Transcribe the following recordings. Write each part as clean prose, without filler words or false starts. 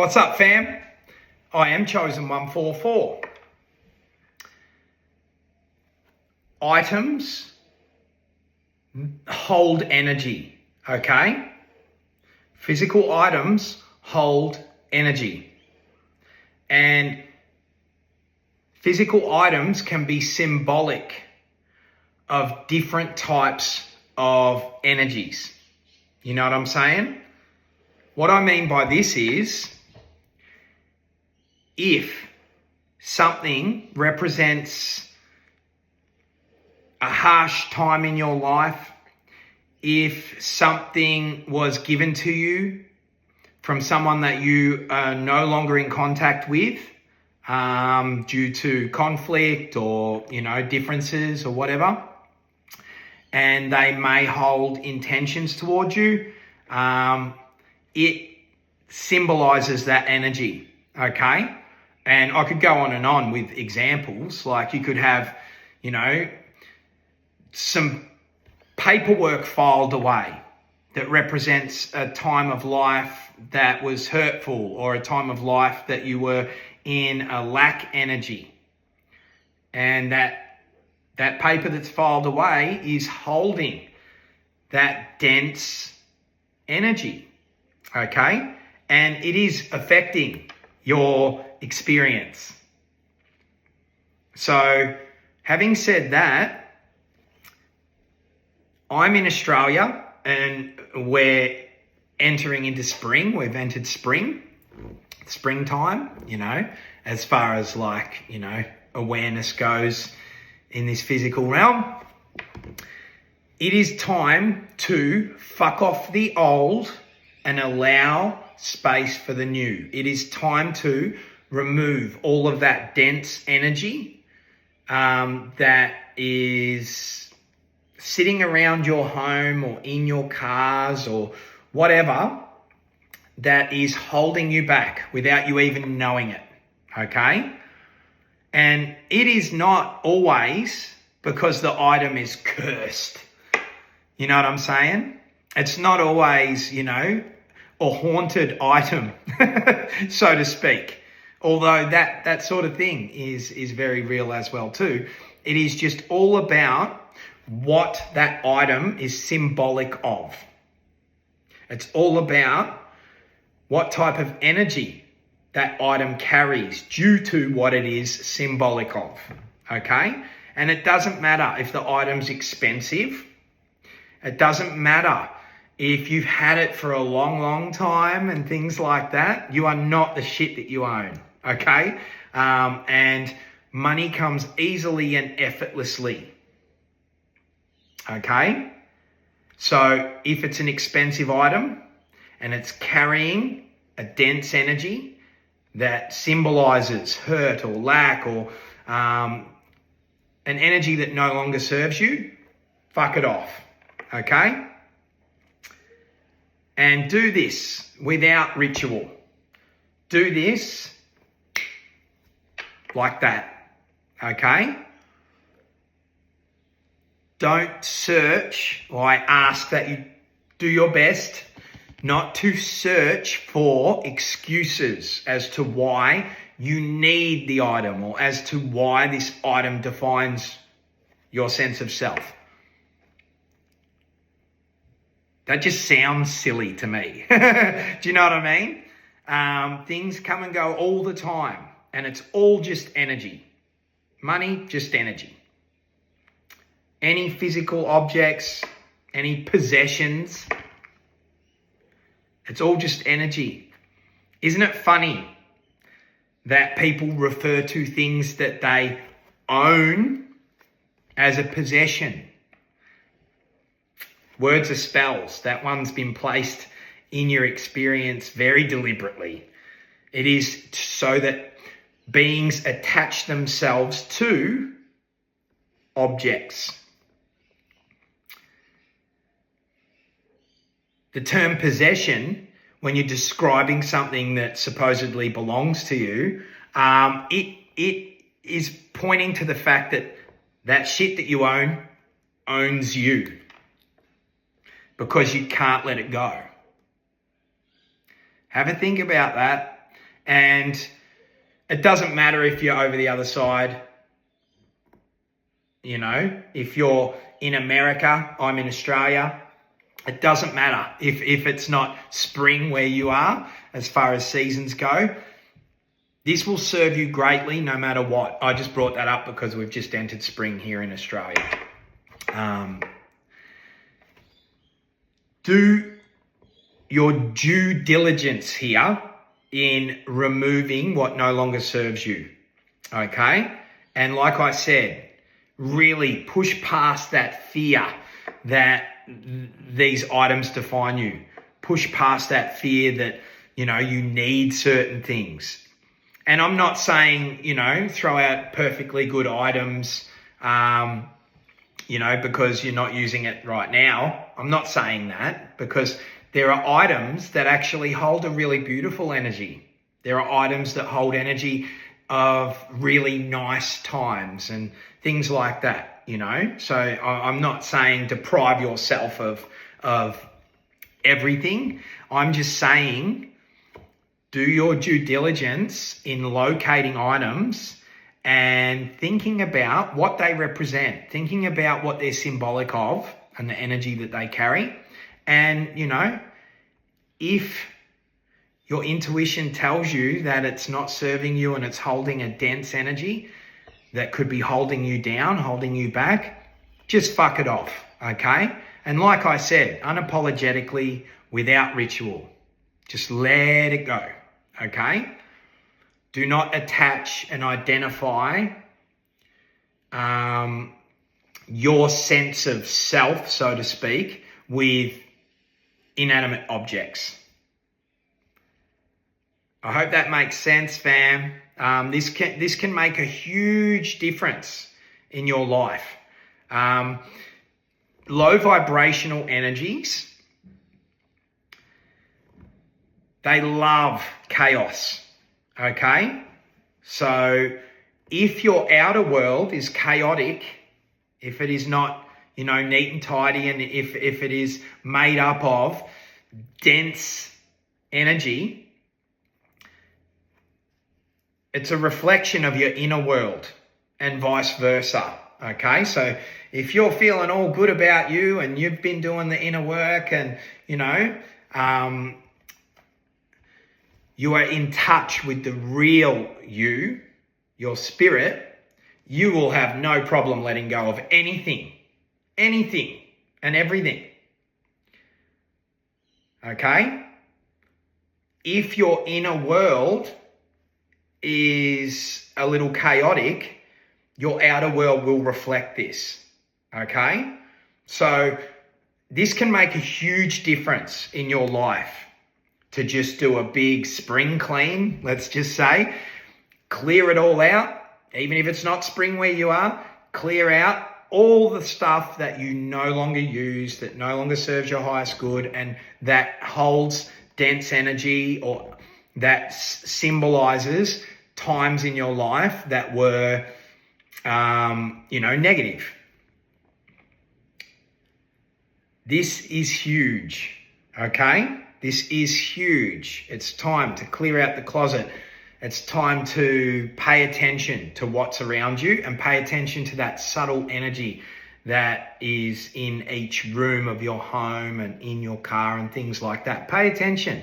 What's up, fam? I am Chosen 144. Items hold energy, okay? Physical items hold energy. And physical items can be symbolic of different types of energies. You know what I'm saying? What I mean by this is, if something represents a harsh time in your life, if something was given to you from someone that you are no longer in contact with due to conflict or, differences or whatever, and they may hold intentions towards you, it symbolizes that energy, okay? And I could go on and on with examples. Like you could have, some paperwork filed away that represents a time of life that was hurtful, or a time of life that you were in a lack energy. And that paper that's filed away is holding that dense energy, okay? And it is affecting your experience. So, having said that, I'm in Australia and we're entering into spring. We've entered springtime, as far as awareness goes in this physical realm. It is time to fuck off the old and allow space for the new. It is time to remove all of that dense energy that is sitting around your home or in your cars or whatever, that is holding you back without you even knowing it, okay? And it is not always because the item is cursed. You know what I'm saying? It's not always, a haunted item, so to speak. Although that sort of thing is very real as well too. It is just all about what that item is symbolic of. It's all about what type of energy that item carries due to what it is symbolic of, okay? And it doesn't matter if the item's expensive. It doesn't matter if you've had it for a long, long time and things like that. You are not the shit that you own, okay? And money comes easily and effortlessly, okay? So if it's an expensive item and it's carrying a dense energy that symbolizes hurt or lack or an energy that no longer serves you, fuck it off, okay? And do this without ritual. Do this like that, okay? Don't search, or I ask that you do your best not to search for excuses as to why you need the item or as to why this item defines your sense of self. That just sounds silly to me. Do you know what I mean? Things come and go all the time, and it's all just energy. Money, just energy. Any physical objects, any possessions, it's all just energy. Isn't it funny that people refer to things that they own as a possession? Words are spells. That one's been placed in your experience very deliberately. It is so that beings attach themselves to objects. The term possession, when you're describing something that supposedly belongs to you, it is pointing to the fact that that shit that you own owns you, because you can't let it go. Have a think about that. And it doesn't matter if you're over the other side. You know, if you're in America, I'm in Australia. It doesn't matter if it's not spring where you are as far as seasons go. This will serve you greatly no matter what. I just brought that up because we've just entered spring here in Australia. Do your due diligence here in removing what no longer serves you, okay? And like I said, really push past that fear that these items define you. Push past that fear that, you know, you need certain things. And I'm not saying, you know, throw out perfectly good items, you know, because you're not using it right now. I'm not saying that, because there are items that actually hold a really beautiful energy. There are items that hold energy of really nice times and things like that, you know. So I'm not saying deprive yourself of everything. I'm just saying do your due diligence in locating items and thinking about what they represent, thinking about what they're symbolic of and the energy that they carry. And, you know, if your intuition tells you that it's not serving you and it's holding a dense energy that could be holding you down, holding you back, just fuck it off, okay? And like I said, unapologetically, without ritual, just let it go, okay? Do not attach and identify your sense of self, so to speak, with inanimate objects. I hope that makes sense, fam. This can make a huge difference in your life. Low vibrational energies, they love chaos, okay? So if your outer world is chaotic, if it is not, you know, neat and tidy, and if it is made up of dense energy, it's a reflection of your inner world and vice versa, okay? So if you're feeling all good about you and you've been doing the inner work and, you know, you are in touch with the real you, your spirit, you will have no problem letting go of anything and everything, okay? If your inner world is a little chaotic, your outer world will reflect this, okay? So this can make a huge difference in your life to just do a big spring clean, let's just say. Clear it all out, even if it's not spring where you are, clear out all the stuff that you no longer use, that no longer serves your highest good, and that holds dense energy or that symbolizes times in your life that were, you know, negative. This is huge, okay? This is huge. It's time to clear out the closet. It's time to pay attention to what's around you and pay attention to that subtle energy that is in each room of your home and in your car and things like that. Pay attention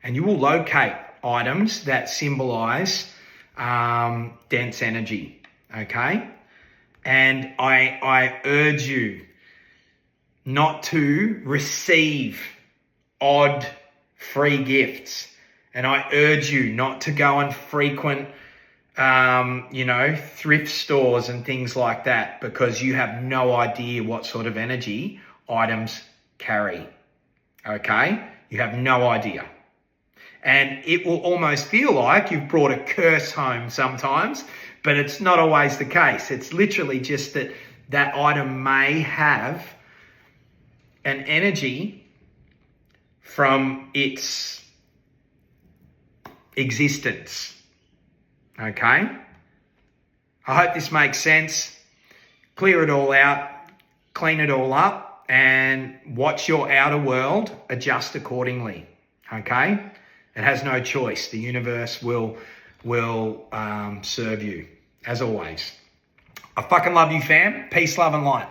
and you will locate items that symbolize dense energy, okay? And I urge you not to receive odd free gifts. And I urge you not to go and frequent, you know, thrift stores and things like that, because you have no idea what sort of energy items carry, okay? You have no idea. And it will almost feel like you've brought a curse home sometimes, but it's not always the case. It's literally just that that item may have an energy from its existence, okay? I hope this makes sense. Clear it all out, clean it all up, and watch your outer world adjust accordingly, okay? It has no choice. The universe will serve you, as always. I fucking love you, fam. Peace, love, and light.